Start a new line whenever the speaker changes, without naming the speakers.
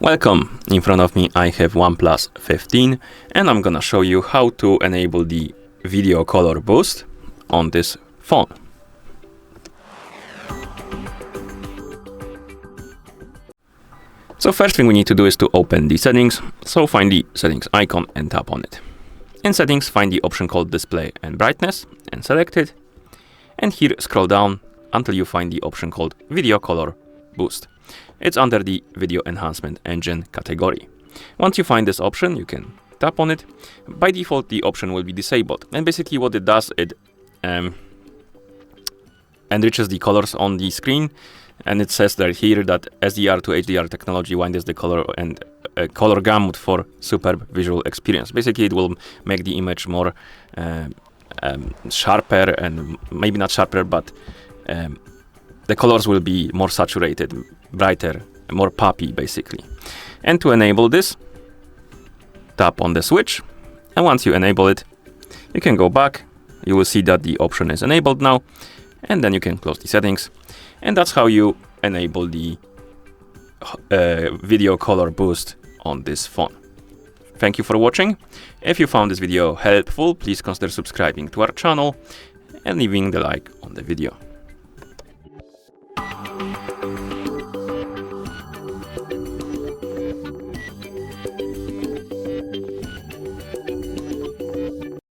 Welcome! In front of me I have OnePlus 15 and I'm gonna show you how to enable the video color boost on this phone. So first thing we need to do is to open the settings. So find the settings icon and tap on it. In settings, find the option called display and brightness and select it. And here scroll down until you find the option called video color boost. It's under the video enhancement engine category. Once you find this option, you can tap on it. By default, the option will be disabled. And basically what it does, it enriches the colors on the screen. And it says that here that SDR-to-HDR technology widens the color and color gamut for superb visual experience. Basically, it will make the image more sharper, and maybe not sharper, but the colors will be more saturated, brighter, more poppy, basically. And to enable this, tap on the switch. And once you enable it, you can go back. You will see that the option is enabled now. And then you can close the settings. And that's how you enable the video color boost on this phone. Thank you for watching. If you found this video helpful, please consider subscribing to our channel and leaving the like on the video.